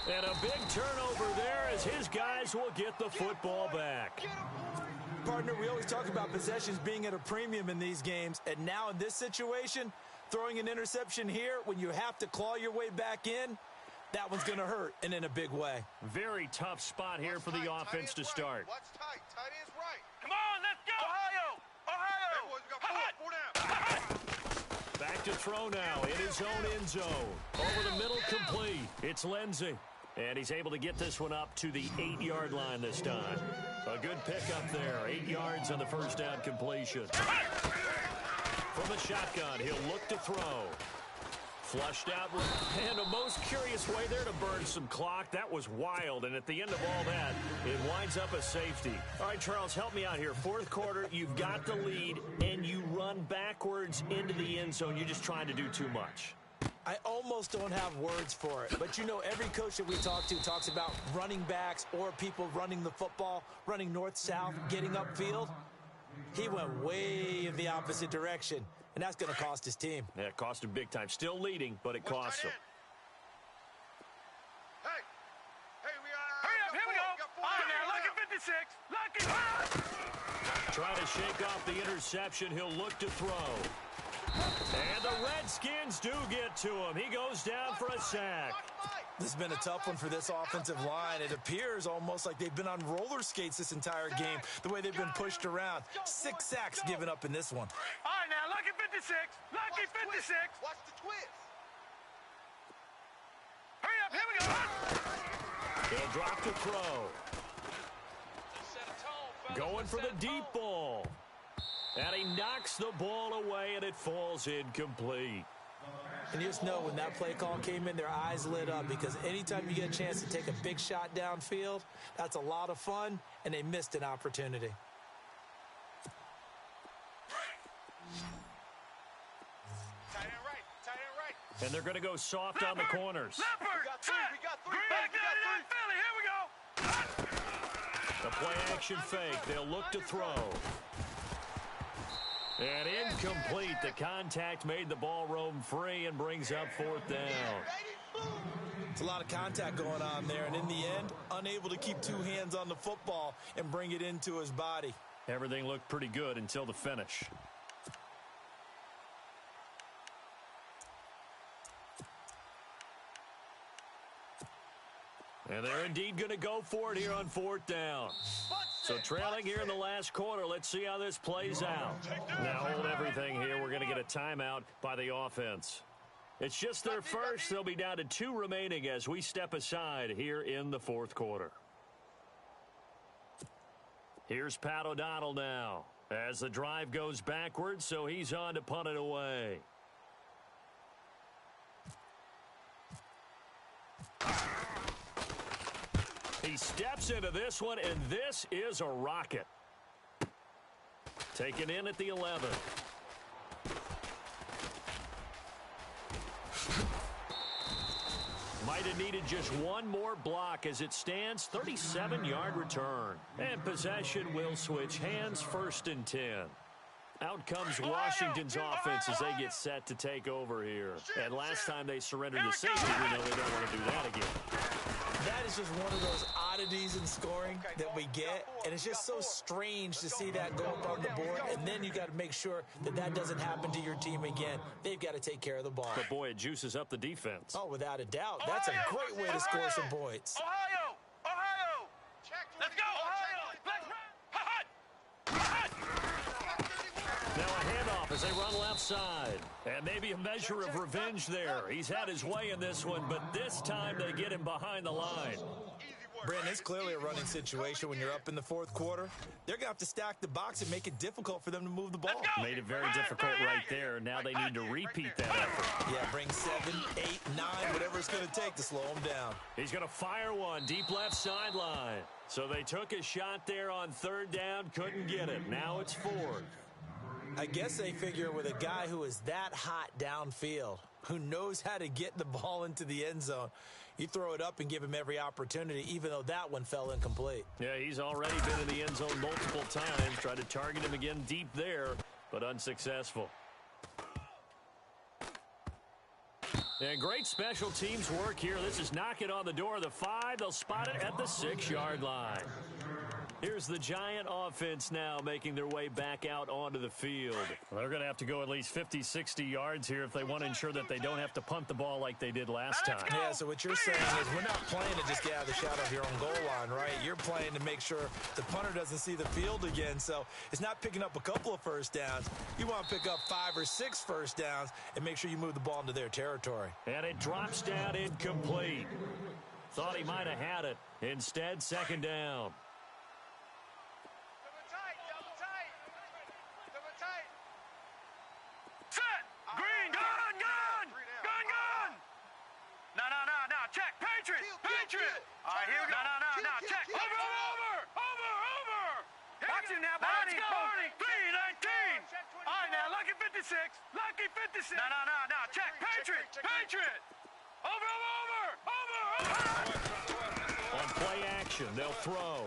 And a big turnover there as his guys will get the football back. Partner, we always talk about possessions being at a premium in these games, and now in this situation, throwing an interception here when you have to claw your way back in, that one's going to hurt, and in a big way. Very tough spot here for the offense to start. Watch tight. Tight end's right. Come on, let's go. Ohio. Hey, boys, we got 4 down. Back to throw now in his own end zone. Over the middle, complete. It's Lindsey. And he's able to get this one up to the 8-yard line this time. A good pickup there. 8 yards on the first down completion. From the shotgun, he'll look to throw. Flushed out, and a most curious way there to burn some clock. That was wild, and at the end of all that, it winds up a safety. All right, Charles, help me out here. 4th quarter, you've got the lead, and you run backwards into the end zone. You're just trying to do too much. I almost don't have words for it, but you know every coach that we talk to talks about running backs or people running the football, running north-south, getting upfield. He went way in the opposite direction, and that's going to cost his team. Yeah, it cost him big time. Still leading, but it costs him. Hey, we are. Hurry up, here we go. All right, now, lucky 56. Lucky. Trying to shake off the interception. He'll look to throw. And the Redskins do get to him. He goes down for a sack. This has been a tough one for this offensive line. It appears almost like they've been on roller skates this entire game, the way they've been pushed around. 6 sacks given up in this one. All right, now, lucky 56. Lucky 56. Watch the twist. Hurry up, here we go. He'll drop to throw. Going for the deep ball. And he knocks the ball away, and it falls incomplete. And you just know when that play call came in, their eyes lit up, because anytime you get a chance to take a big shot downfield, that's a lot of fun, and they missed an opportunity. Tight end right. And they're going to go soft on the corners. Leopard, We got three. Back down to that Philly. Here we go. The play action fake. They'll look to throw. And incomplete. The contact made the ball roam free and brings up 4th down. It's a lot of contact going on there, and in the end, unable to keep 2 hands on the football and bring it into his body. Everything looked pretty good until the finish. And they're indeed going to go for it here on 4th down. So trailing here in the last quarter, let's see how this plays out. Now hold everything here. We're going to get a timeout by the offense. It's just their first. They'll be down to 2 remaining as we step aside here in the 4th quarter. Here's Pat O'Donnell now as the drive goes backwards, so he's on to punt it away. He steps into this one, and this is a rocket. Taken in at the 11. Might have needed just one more block as it stands. 37-yard return. And possession will switch hands, 1st and 10. Out comes Washington's offense as they get set to take over here. And last time they surrendered the safety, we know they don't want to do that again. That is just one of those oddities in scoring that we get, and it's just so strange to see that go up on the board, and then you got to make sure that that doesn't happen to your team again. They've got to take care of the ball. But, boy, it juices up the defense. Oh, without a doubt. That's a great way to score some points. Ohio! Let's go, Ohio! Now a handoff as they run left side. And maybe a measure of revenge there. He's had his way in this one, but this time they get him behind the line. Brandon, it's clearly a running situation when you're up in the fourth quarter. They're going to have to stack the box and make it difficult for them to move the ball. Made it very difficult right there. Now they need to repeat that effort. Yeah, bring 7, 8, 9, whatever it's going to take to slow them down. He's going to fire one deep left sideline. So they took a shot there on third down, couldn't get it. Now it's fourth. I guess they figure with a guy who is that hot downfield, who knows how to get the ball into the end zone, you throw it up and give him every opportunity, even though that one fell incomplete. Yeah, he's already been in the end zone multiple times. Tried to target him again deep there, but unsuccessful. And great special teams work here. This is knocking on the door of the 5. They'll spot it at the 6-yard line. Here's the Giant offense now making their way back out onto the field. Well, they're going to have to go at least 50, 60 yards here if they want to ensure that they don't have to punt the ball like they did last time. Yeah, so what you're saying is we're not playing to just get out of the shadow of your own goal line, right? You're playing to make sure the punter doesn't see the field again. So it's not picking up a couple of first downs. You want to pick up 5 or 6 first downs and make sure you move the ball into their territory. And it drops down incomplete. Thought he might have had it. Instead, second down. Check, Patriot! Patriot! All right, here we go. No, check. Over! Watch it now, Barney. 319. All right, now, lucky 56. Lucky 56. No, check. Patriot! Over! On play action, they'll throw.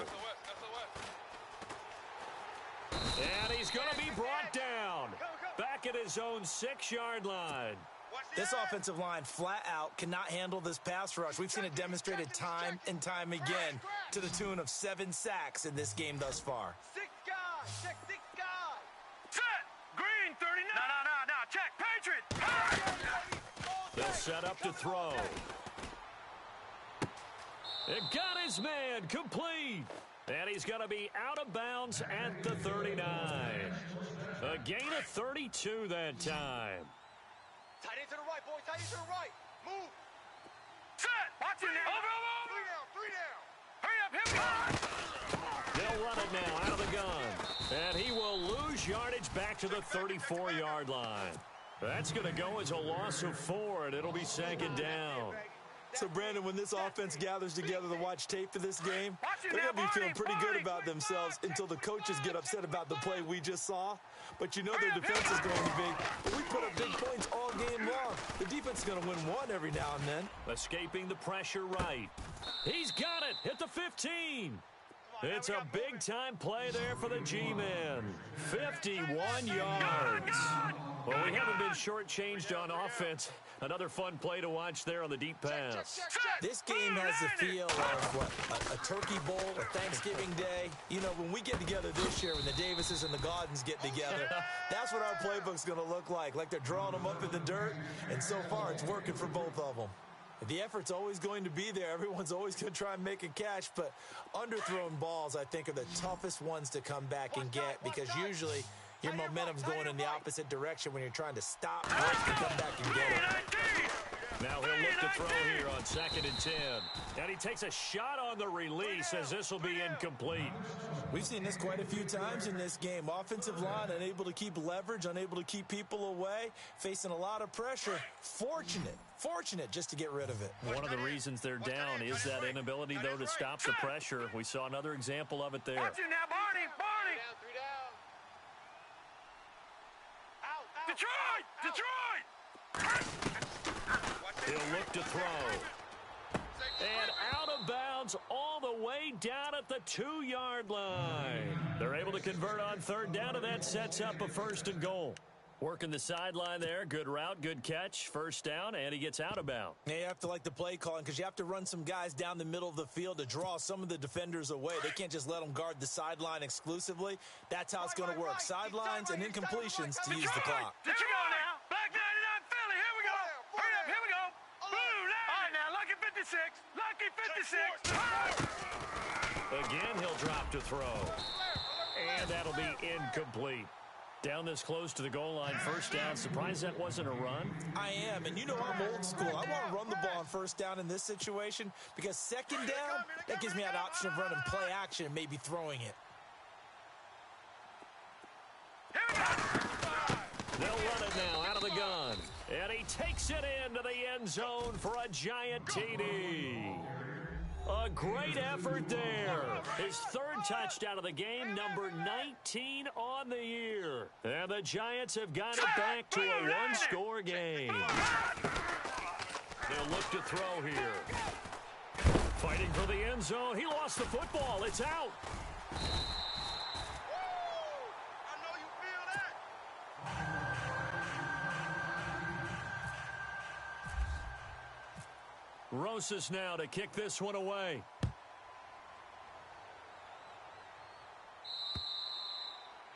And he's going to be brought down. Back at his own 6-yard line. This offensive line flat out cannot handle this pass rush. We've seen it demonstrated time and time again to the tune of 7 sacks in this game thus far. 6 guys. Check 6 guys. Set. Green 39. No. Check. Patriot. They'll set up to throw. It got his man complete. And he's going to be out of bounds at the 39. A gain of 32 that time. Tight end to the right, boy. Tight end to the right. Move. Set. Watch it now. Over. 3 down. Hurry up. Here we go. They'll run it now out of the gun. And he will lose yardage back to the 34-yard line. That's going to go as a loss of 4, and it'll be second down. So, Brandon, when this offense gathers together to watch tape for this game, they're going to be feeling pretty good about themselves until the coaches get upset about the play we just saw. But you know their defense is going to be. But we put up big points all game long. The defense is going to win one every now and then. Escaping the pressure right. He's got it at the 15. It's a big-time play there for the G-Men. 51 yards. Well, we haven't been shortchanged on offense. Another fun play to watch there on the deep pass. This game has the feel of, a Turkey Bowl, a Thanksgiving Day. You know, when we get together this year, when the Davises and the Gaudens get together, that's what our playbook's going to look like they're drawing them up in the dirt, and so far it's working for both of them. The effort's always going to be there. Everyone's always going to try and make a catch, but underthrown balls, I think, are the toughest ones to come back and get because usually your momentum's going in the opposite direction when you're trying to stop, break, and come back and get it. Now he'll look to throw here on 2nd and 10. And he takes a shot on the release as this will be incomplete. We've seen this quite a few times in this game. Offensive line unable to keep leverage, unable to keep people away, facing a lot of pressure. Fortunate just to get rid of it. One of the reasons they're down is that inability, though, to stop the pressure. We saw another example of it there. Watch it now, Barney. 3 down. Detroit! He'll look to throw. And out of bounds all the way down at the 2-yard line. They're able to convert on 3rd down, and that sets up a 1st and goal. Working the sideline there. Good route, good catch. 1st down, and he gets out of bounds. Yeah, you have to like the play calling because you have to run some guys down the middle of the field to draw some of the defenders away. They can't just let them guard the sideline exclusively. That's how it's going to work. Sidelines and incompletions to use the clock. Did you go now? Black 99 Philly. Here we go. Hurry up. Here we go. Blue now. All right, now. Lucky 56. Lucky 56. Again, he'll drop to throw. And that'll be incomplete. Down this close to the goal line, first down. Surprised that wasn't a run? I am, and you know I'm old school. I want to run the ball on first down in this situation because second down, that gives me an option of running play action and maybe throwing it. They'll run it now out of the gun. And he takes it into the end zone for a giant TD. A great effort there. His third touchdown of the game, number 19 on the year. And the Giants have got it back to a one-score game. They'll look to throw here. Fighting for the end zone. He lost the football. It's out. Rosas now to kick this one away.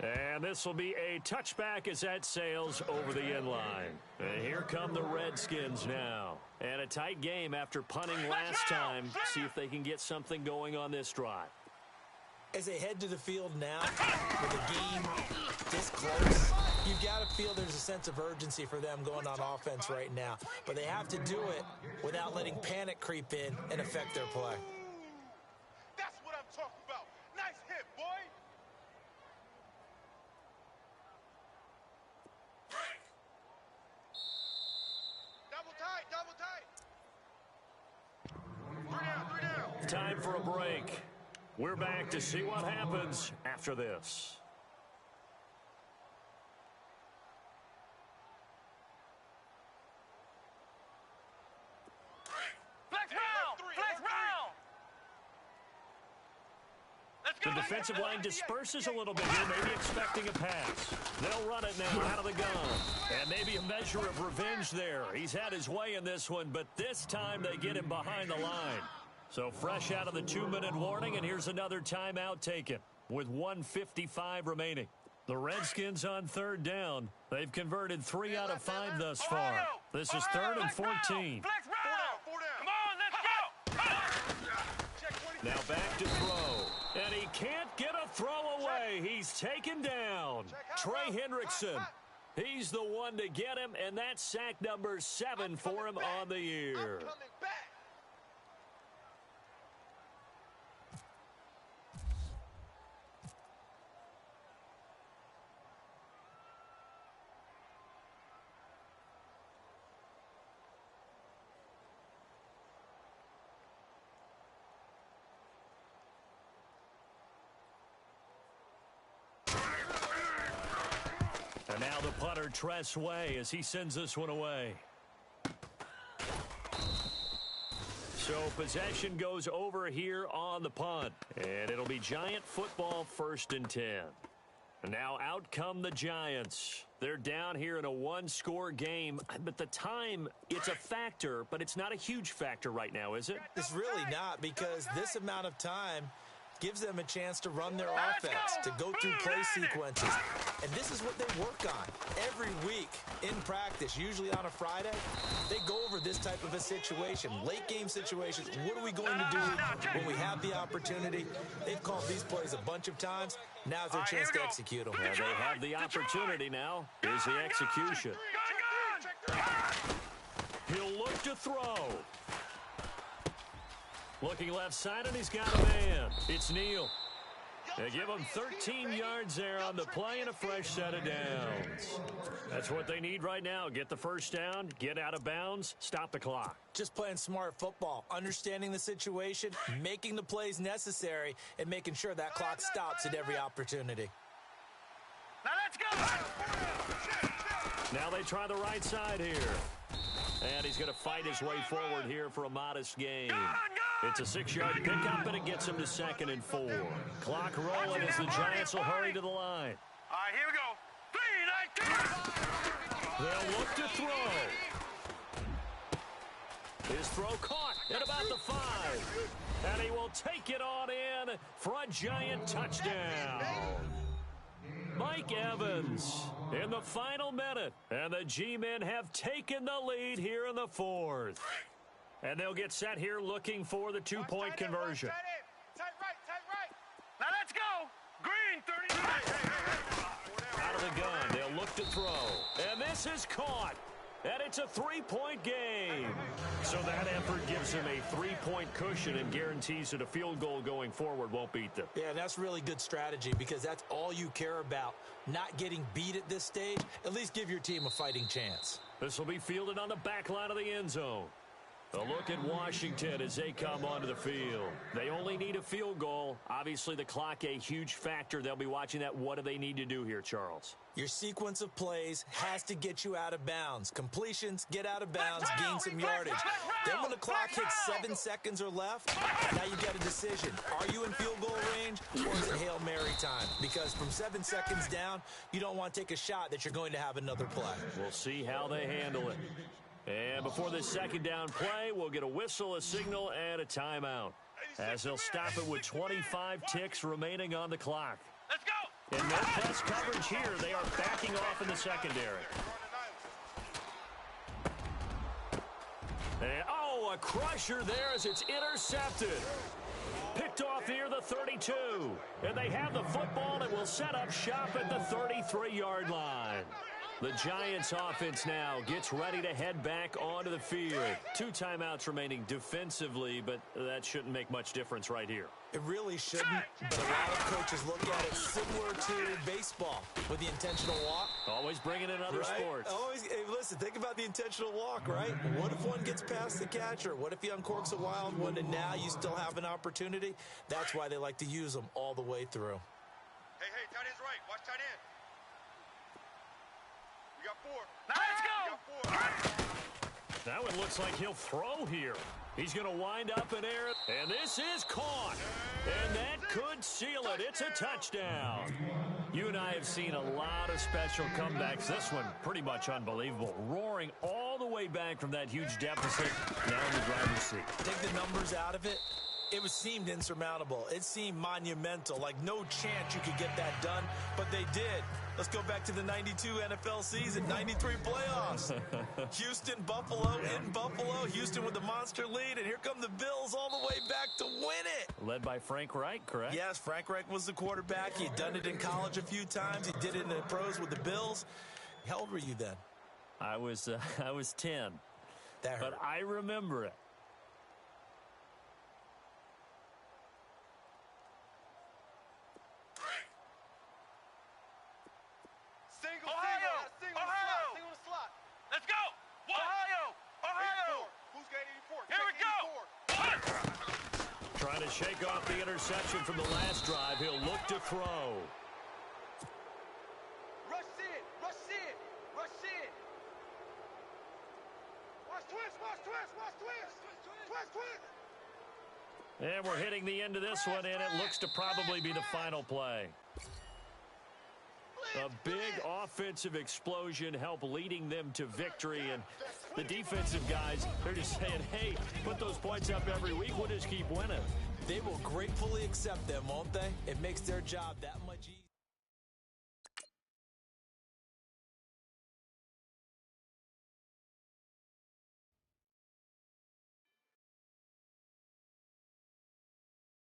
And this will be a touchback as that sails over the end line. And here come the Redskins now. And a tight game after punting last time. See if they can get something going on this drive. As they head to the field now, with the game this close, you've got to feel there's a sense of urgency for them going on offense right now. But they have to do it without letting panic creep in and affect their play. That's what I'm talking about. Nice hit, boy. Double tight, double tight. 3 down, 3 down. Time for a break. We're back to see what happens after this. The defensive line disperses a little bit here, maybe expecting a pass. They'll run it now out of the gun. And maybe a measure of revenge there. He's had his way in this one, but this time they get him behind the line. So fresh out of the 2-minute warning, and here's another timeout taken with 1:55 remaining. The Redskins on third down. They've converted 3 out of 5 thus far. This is 3rd and 14. Now back to throw. And he can't get a throw away. He's taken down. Trey Hendrickson. He's the one to get him, and that's sack number 7 for him on the year. And now the punter, Tress Way, as he sends this one away. So possession goes over here on the punt. And it'll be Giant football, 1st and 10. And now out come the Giants. They're down here in a one-score game. But the time, it's a factor, but it's not a huge factor right now, is it? It's really not, because this amount of time gives them a chance to run their offense, to go through play sequences. And this is what they work on every week in practice, usually on a Friday. They go over this type of a situation, late game situations. What are we going to do when we have the opportunity? They've called these plays a bunch of times. Now's their chance to execute them. Yeah, they have the opportunity now. Here's the execution. He'll look to throw. Looking left side, and he's got a man. It's Neal. They give him 13 yards there on the play and a fresh set of downs. That's what they need right now. Get the first down, get out of bounds, stop the clock. Just playing smart football, understanding the situation, making the plays necessary, and making sure that clock stops at every opportunity. Now let's go! Now they try the right side here. And he's going to fight his way forward here for a modest gain. It's a 6-yard pickup, and it gets him to 2nd and 4. Clock rolling as the Giants will hurry to the line. All right, here we go. 3-19. They'll look to throw. His throw caught at about the 5. And he will take it on in for a Giant touchdown. Mike Evans in the final minute. And the G-men have taken the lead here in the 4th. And they'll get set here looking for the 2-point conversion. Tight right. Now let's go. Green, 39. Out of the gun. to throw. And this is caught. And it's a three-point game. So that effort gives him a three-point cushion and guarantees that a field goal going forward won't beat them. Yeah, and that's really good strategy because that's all you care about, not getting beat at this stage. At least give your team a fighting chance. This will be fielded on the back line of the end zone. A look at Washington as they come onto the field. They only need a field goal. Obviously, the clock a huge factor. They'll be watching that. What do they need to do here, Charles? Your sequence of plays has to get you out of bounds. Completions, get out of bounds, gain some yardage. Then when the clock hits 7 seconds or left, now you get a decision. Are you in field goal range or is it Hail Mary time? Because from 7 seconds down, you don't want to take a shot that you're going to have another play. We'll see how they handle it. And before this second down play, we'll get a whistle, a signal, and a timeout. As they'll stop it with 25 ticks remaining on the clock. Let's go! In their best coverage here, they are backing off in the secondary. And, oh, a crusher there as it's intercepted. Picked off near the 32. And they have the football and will set up shop at the 33-yard line. The Giants offense now gets ready to head back onto the field. 2 timeouts remaining defensively, but that shouldn't make much difference right here. It really shouldn't, but a lot of coaches look at it similar to baseball with the intentional walk. Always bringing in other sports. Always, hey, listen, think about the intentional walk, right? What if one gets past the catcher? What if he uncorks a wild one and now you still have an opportunity? That's why they like to use them all the way through. Hey, tight end's right. Watch tight end. We got 4. Now let's go! That one looks like he'll throw here. He's going to wind up in air, and this is caught. And that could seal it. It's a touchdown. You and I have seen a lot of special comebacks. This one pretty much unbelievable. Roaring all the way back from that huge deficit. Now in the driver's seat. Take the numbers out of it. It seemed insurmountable. It seemed monumental, like no chance you could get that done, but they did. Let's go back to the 92 NFL season, 93 playoffs. Houston, Buffalo, in Buffalo. Houston with the monster lead, and here come the Bills all the way back to win it. Led by Frank Reich, correct? Yes, Frank Reich was the quarterback. He had done it in college a few times. He did it in the pros with the Bills. How old were you then? I was 10. That hurt. But I remember it. Single the slot. Let's go! Ohio! 84. Who's got 84? Here we go! Trying to shake off the interception from the last drive. He'll look to throw. Rush in. Watch twist. And we're hitting the end of this one, and it looks to probably be the final play. A big offensive explosion helped leading them to victory, and the defensive guys, they're just saying, hey, put those points up every week. We'll just keep winning. They will gratefully accept them, won't they? It makes their job that much easier.